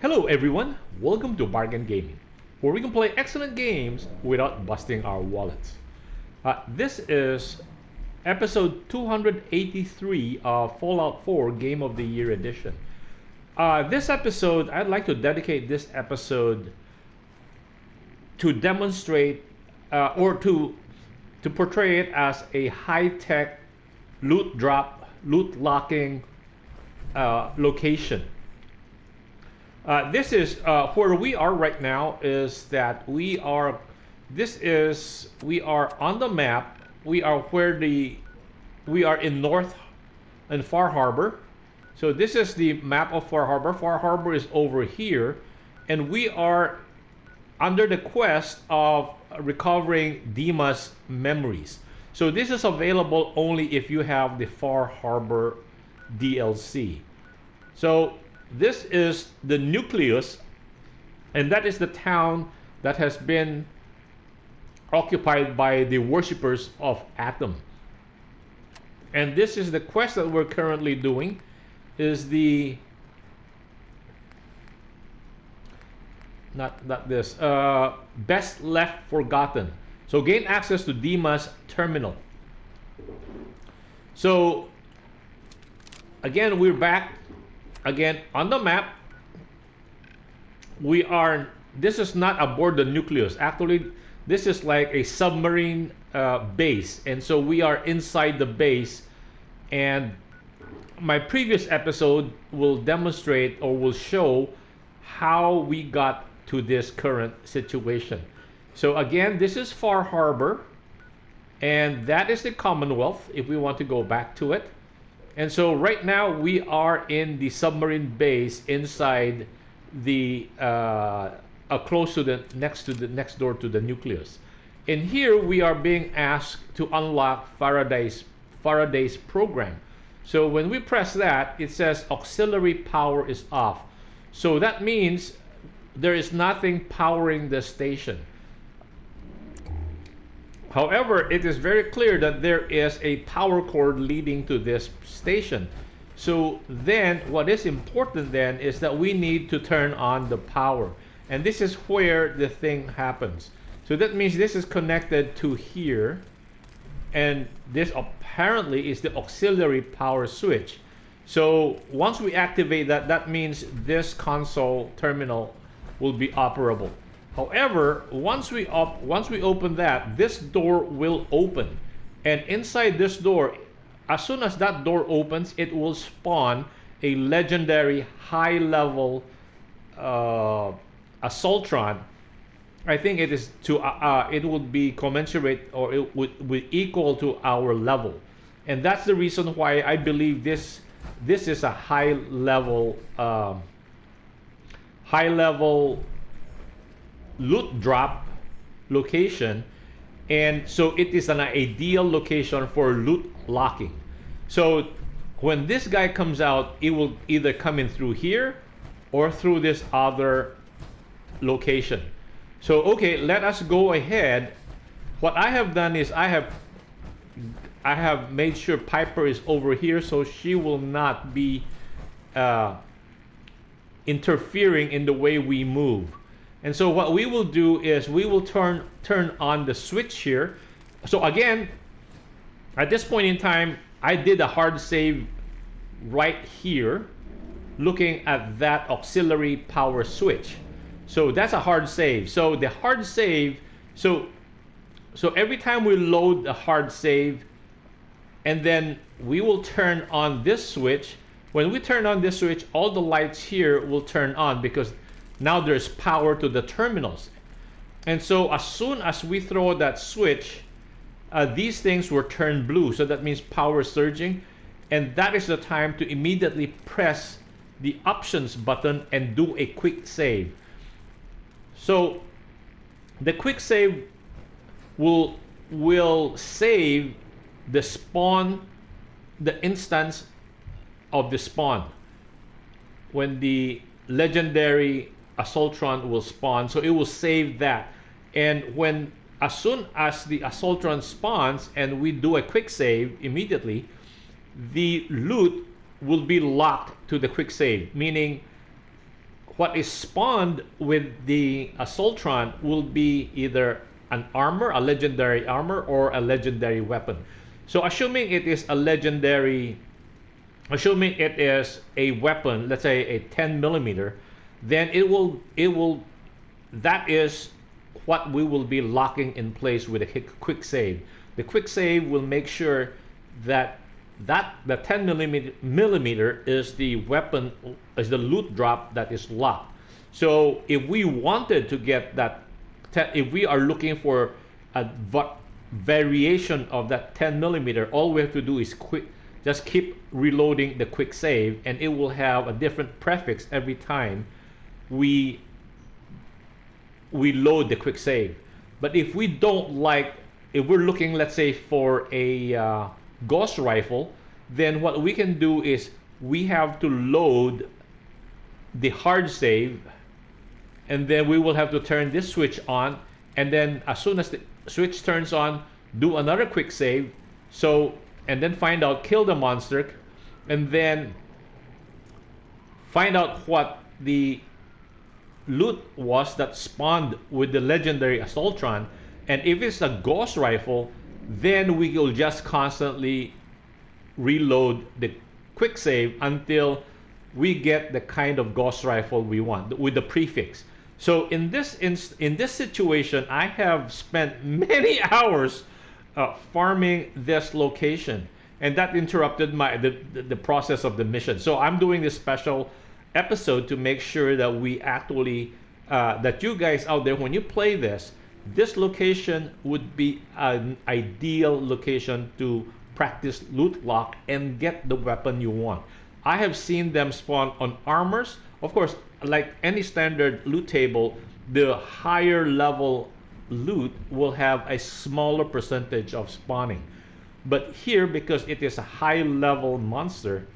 Hello everyone, welcome to Bargain Gaming, where we can play excellent games without busting our wallets. This is episode 283 of Fallout 4 Game of the Year edition. This episode, I'd like to dedicate this episode to demonstrate or to portray it as a high-tech loot drop, loot locking location. This is where we are right now. Is that we are? We are on the map. We are we are in Far Harbor. So this is the map of Far Harbor. Far Harbor is over here, and we are under the quest of recovering Dima's memories. So this is available only if you have the Far Harbor DLC. So this is the nucleus, and that is the town that has been occupied by the worshippers of Atom. And this is the quest that we're currently doing. Is the not this best left forgotten. So gain access to Dima's terminal. So again, we're back again on the map. This is not aboard the nucleus. Actually, this is like a submarine base, and so we are inside the base. And my previous episode will demonstrate or will show how we got to this current situation. So again, this is Far Harbor, and that is the Commonwealth if we want to go back to it. And so right now we are in the submarine base inside the close to the next door to the nucleus. And here we are being asked to unlock Faraday's program. So when we press that, it says auxiliary power is off. So that means there is nothing powering the station. However, it is very clear that there is a power cord leading to this station. So then what is important then is that we need to turn on the power. And this is where the thing happens. So that means this is connected to here. And this apparently is the auxiliary power switch. So once we activate that, that means this console terminal will be operable. However, once we open that, this door will open, and inside this door, as soon as that door opens, it will spawn a legendary high-level Assaultron. I think it is it would be commensurate, or it would be equal to our level, and that's the reason why I believe this is a high-level loot drop location, and so it is an ideal location for loot locking. So when this guy comes out, it will either come in through here or through this other location. So okay, let us go ahead. What I have done is I have made sure Piper is over here, so she will not be interfering in the way we move. And so what we will do is we will turn on the switch here. So again, at this point in time, I did a hard save right here, looking at that auxiliary power switch. So that's a hard save. So the hard save, so every time we load the hard save, and then we will turn on this switch. When we turn on this switch, all the lights here will turn on because now there's power to the terminals. And so as soon as we throw that switch, these things will turn blue. So that means power surging. And that is the time to immediately press the options button and do a quick save. So the quick save will save the spawn, the instance of the spawn when the legendary Assaultron will spawn. So it will save that, and as soon as the Assaultron spawns and we do a quick save immediately, the loot will be locked to the quick save, meaning what is spawned with the Assaultron will be either an armor, a legendary armor, or a legendary weapon. So assuming it is a legendary, assuming it is a weapon, let's say a 10 millimeter, then it will, that is what we will be locking in place with a quick save. The quick save will make sure that the 10 millimeter is the weapon, is the loot drop that is locked. So if we wanted to get that, if we are looking for a variation of that 10 millimeter, all we have to do is just keep reloading the quick save, and it will have a different prefix every time we load the quick save. But if we don't like, if we're looking, let's say, for a ghost rifle, then what we can do is we have to load the hard save, and then we will have to turn this switch on, and then as soon as the switch turns on, do another quick save, so, and then find out, kill the monster, and then find out what the loot was that spawned with the legendary Assaultron. And if it's a ghost rifle, then we will just constantly reload the quick save until we get the kind of ghost rifle we want with the prefix. So in this situation, I have spent many hours farming this location, and that interrupted the process of the mission. So I'm doing this special episode to make sure that we actually that you guys out there, when you play this location would be an ideal location to practice loot lock and get the weapon you want. I have seen them spawn on armors. Of course, like any standard loot table, the higher level loot will have a smaller percentage of spawning. But here, because it is a high level monster,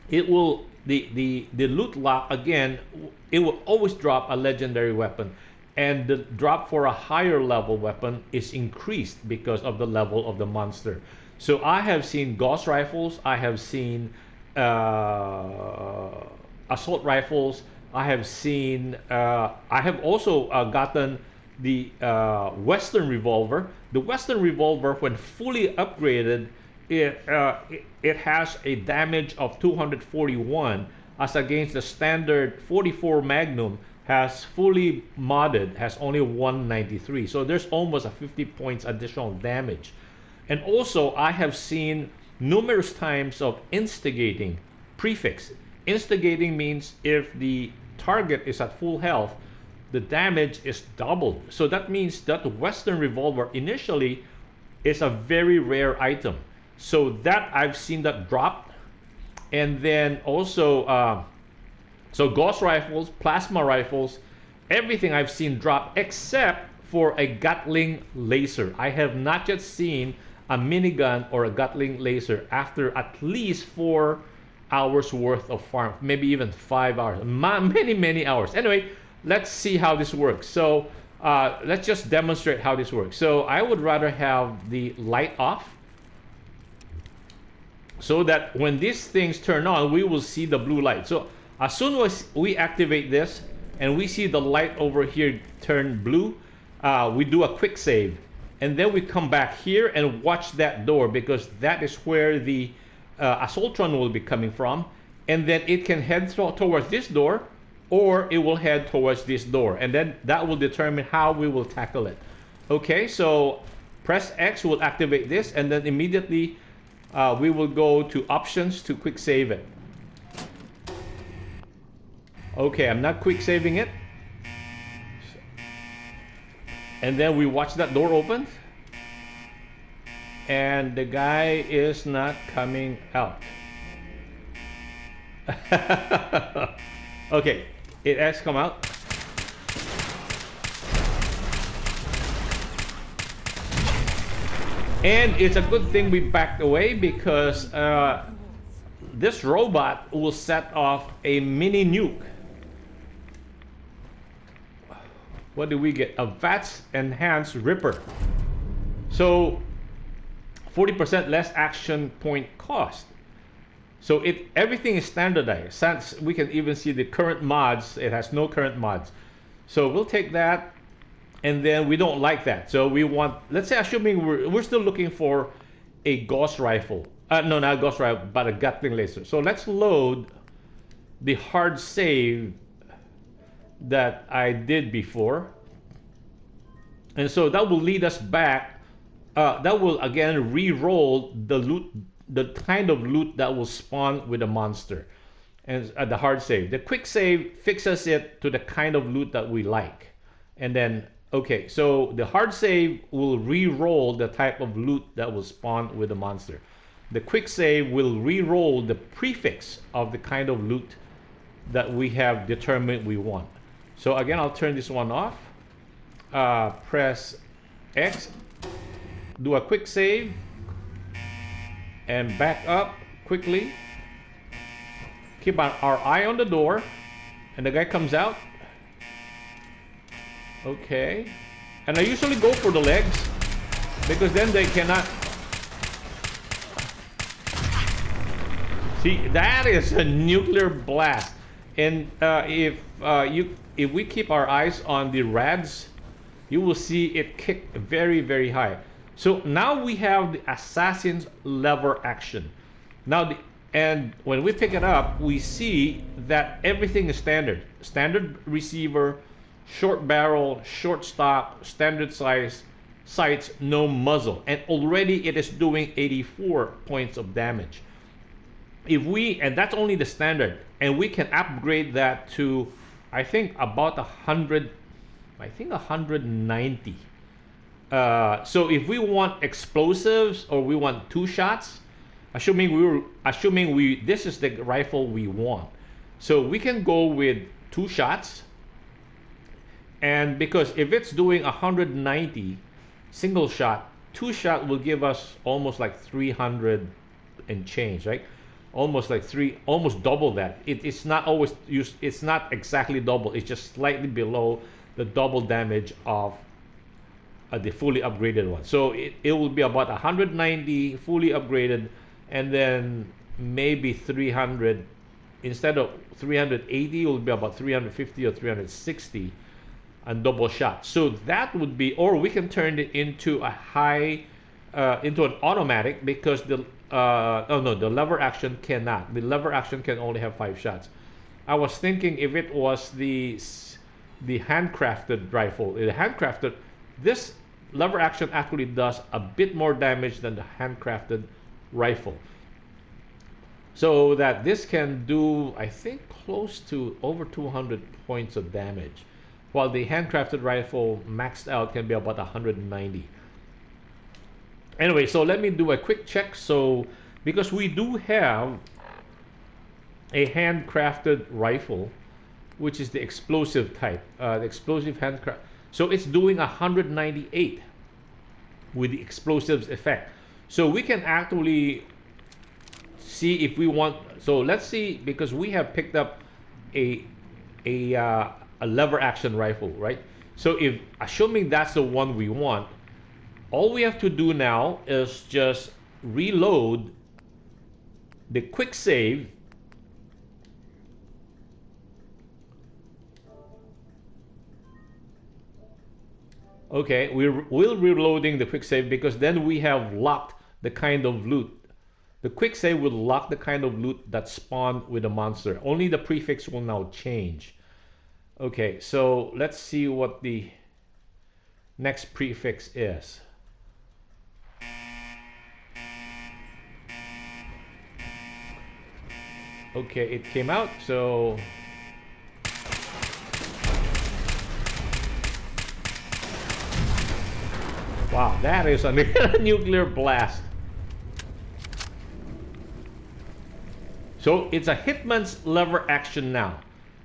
it will, the loot lock, again, it will always drop a legendary weapon, and the drop for a higher level weapon is increased because of the level of the monster. So I have seen ghost rifles, I have seen assault rifles, I have seen, I have also gotten the Western revolver. The Western revolver, when fully upgraded, it has a damage of 241, as against the standard 44 Magnum has fully modded, has only 193. So there's almost a 50 points additional damage. And also, I have seen numerous times of instigating prefix. Instigating means if the target is at full health, the damage is doubled. So that means that the Western revolver initially is a very rare item. So that I've seen that drop. And then also, so ghost rifles, plasma rifles, everything I've seen drop except for a Gatling laser. I have not yet seen a minigun or a Gatling laser after at least 4 hours worth of farm, maybe even 5 hours, many hours. Anyway, let's see how this works. So let's just demonstrate how this works. So I would rather have the light off, so that when these things turn on, we will see the blue light. So as soon as we activate this and we see the light over here turn blue, we do a quick save, and then we come back here and watch that door, because that is where the Assaultron will be coming from, and then it can head towards this door, or it will head towards this door, and then that will determine how we will tackle it. Okay, so press X will activate this, and then immediately we will go to options to quick save it. Okay, I'm not quick saving it. And then we watch that door open, and the guy is not coming out. Okay, it has come out. And it's a good thing we backed away, because this robot will set off a mini nuke. What do we get? A VATS enhanced Ripper. So 40% less action point cost. So everything is standardized. Since we can even see the current mods, it has no current mods. So we'll take that, and then we don't like that. So we want, let's say, assuming we're still looking for a ghost rifle. No, not a ghost rifle, but a Gatling laser. So let's load the hard save that I did before. And so that will lead us back. That will again re-roll the loot, the kind of loot that will spawn with a monster, and the hard save. The quick save fixes it to the kind of loot that we like. And then, okay, so the hard save will re-roll the type of loot that will spawn with the monster. The quick save will re-roll the prefix of the kind of loot that we have determined we want. So again, I'll turn this one off. Press X, do a quick save, and back up quickly. Keep our eye on the door, and the guy comes out. Okay, and I usually go for the legs because then they cannot. See, that is a nuclear blast. And if we keep our eyes on the rads, you will see it kick very, very high. So now we have the assassin's lever action. Now, and when we pick it up, we see that everything is standard. Standard receiver, short barrel, short stop, standard size, sights, no muzzle. And already it is doing 84 points of damage. And that's only the standard. And we can upgrade that to, I think, about 100, I think 190. So if we want explosives or we want 2 shots, assuming this is the rifle we want, so we can go with 2 shots. And because if it's doing 190 single shot, 2 shot will give us almost like 300 and change, right? Almost double that. It's not always used. It's not exactly double. It's just slightly below the double damage of the fully upgraded one. So it will be about 190 fully upgraded, and then maybe 300 instead of 380. It will be about 350 or 360 and double shot. So that would be, or we can turn it into a high, into an automatic, because the the lever action cannot. The lever action can only have 5 shots. I was thinking if it was the handcrafted rifle. The handcrafted, this lever action actually does a bit more damage than the handcrafted rifle. So that this can do, I think, close to over 200 points of damage, while the handcrafted rifle maxed out can be about 190. Anyway, so let me do a quick check. So because we do have a handcrafted rifle, which is the explosive type, the explosive handcraft. So it's doing 198 with the explosives effect. So we can actually see if we want. So let's see, because we have picked up a lever action rifle, right? So if, assuming that's the one we want, all we have to do now is just reload the quick save. Okay, we're reloading the quick save because then we have locked the kind of loot. The quick save will lock the kind of loot that spawned with the monster. Only the prefix will now change. Okay, so let's see what the next prefix is. Okay, it came out, so wow, that is a nuclear blast. So it's a Hitman's lever action now.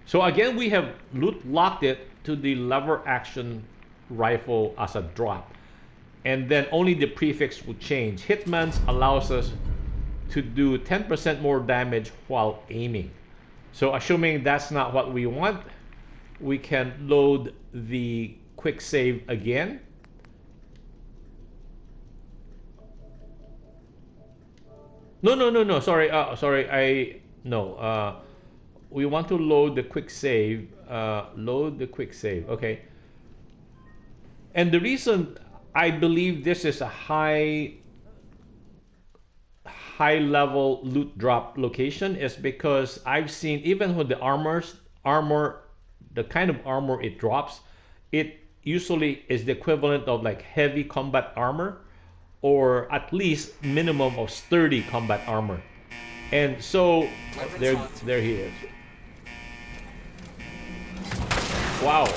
So again, we have locked it to the lever action rifle as a drop, and then only the prefix will change. Hitman's allows us to do 10% more damage while aiming. So assuming that's not what we want, we can load the quick save again. No. Sorry, no. We want to load the quick save. Load the quick save. Okay. And the reason I believe this is a high level loot drop location is because I've seen, even with the armor, the kind of armor it drops, it usually is the equivalent of like heavy combat armor, or at least minimum of sturdy combat armor. And so there he is. Wow.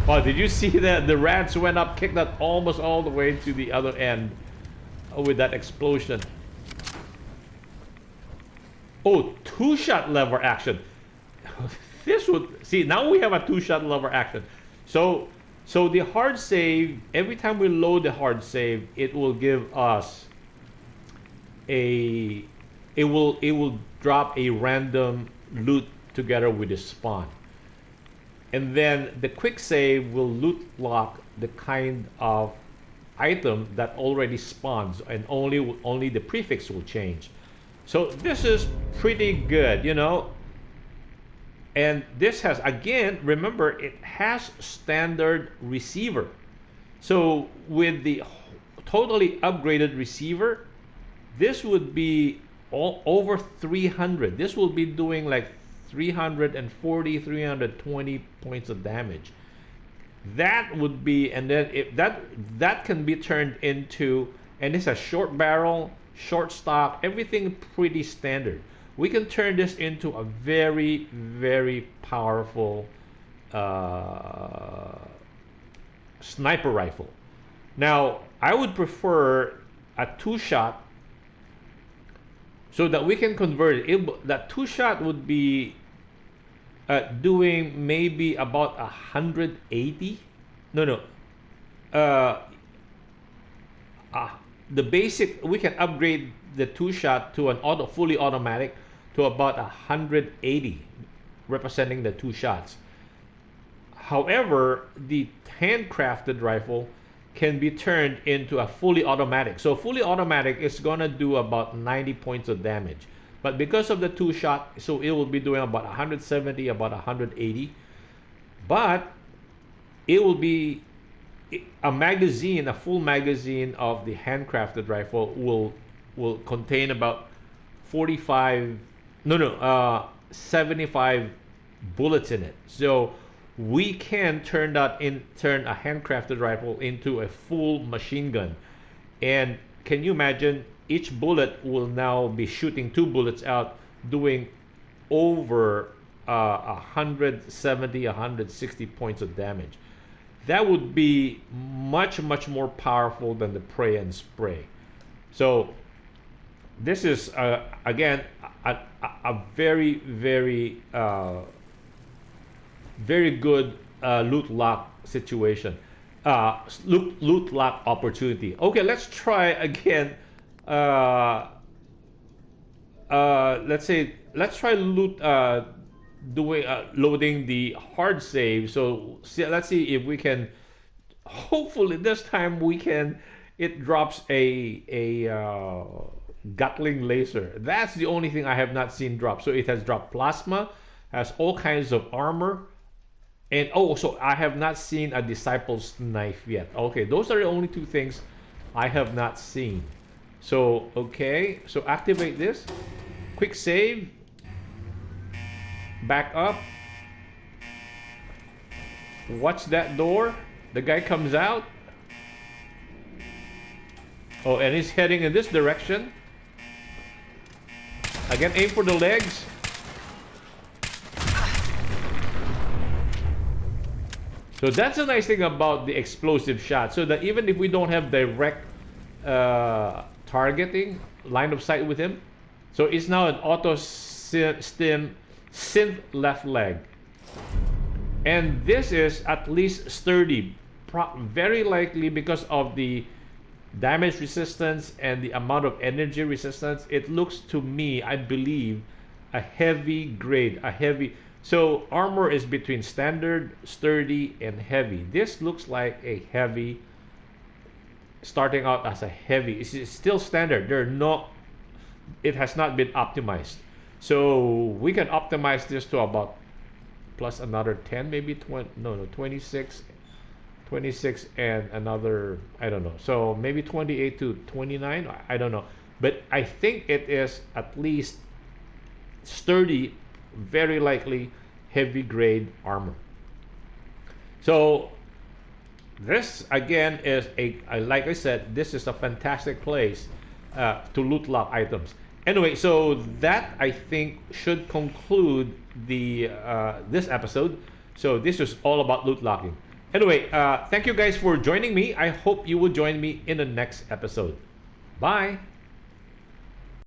Oh, did you see that? The rats went up, kicked that almost all the way to the other end with that explosion. Oh, two-shot lever action. This would... See, now we have a two-shot lever action. So the hard save, every time we load the hard save, it will give us a... It will drop a random loot together with the spawn. And then the quick save will loot lock the kind of item that already spawns, and only the prefix will change. So this is pretty good, you know. And this has, again, remember, it has standard receiver. So with the totally upgraded receiver, this would be over 300. This will be doing like 340, 320 points of damage. That would be, and then if that can be turned into, and it's a short barrel, short stock, everything pretty standard. We can turn this into a very, very powerful sniper rifle. Now, I would prefer a two-shot so that we can convert it. That two-shot would be doing maybe about 180. The basic, we can upgrade the two-shot to an fully automatic to about 180, representing the two shots. However, the handcrafted rifle can be turned into a fully automatic. So fully automatic is gonna do about 90 points of damage. But because of the two-shot, so it will be doing about 170, about 180. But it will be a magazine, a full magazine of the handcrafted rifle will contain about 75 bullets in it. So we can turn a handcrafted rifle into a full machine gun. And can you imagine, each bullet will now be shooting 2 bullets out, doing over 170, 160 points of damage. That would be much, much more powerful than the pray and spray. So this is again a very, very very good loot lock situation, loot lock opportunity. Okay, let's try again. Let's try loading the hard save. So let's see if we can. Hopefully this time it drops a Gatling laser. That's the only thing I have not seen drop. So it has dropped plasma, has all kinds of armor, and so I have not seen a disciple's knife yet. Okay, those are the only 2 things I have not seen. So okay, so activate this, quick save, back up, watch that door. The guy comes out. Oh, and he's heading in this direction. Again, aim for the legs. So that's the nice thing about the explosive shot, so that even if we don't have direct targeting, line of sight with him, so it's now an auto synth left leg. And this is at least sturdy, very likely because of the damage resistance and the amount of energy resistance. It looks to me, I believe, a heavy grade, So armor is between standard, sturdy, and heavy. This looks like a heavy, starting out as a heavy. It's still standard. It has not been optimized. So we can optimize this to about plus another 10, maybe 20, no, 26, 26 and another, I don't know. So maybe 28 to 29, I don't know. But I think it is at least sturdy, very likely heavy grade armor. So this again is like I said, this is a fantastic place to loot lock items. Anyway, so that I think should conclude the this episode. So this is all about loot locking. Anyway, thank you guys for joining me. I hope you will join me in the next episode. Bye.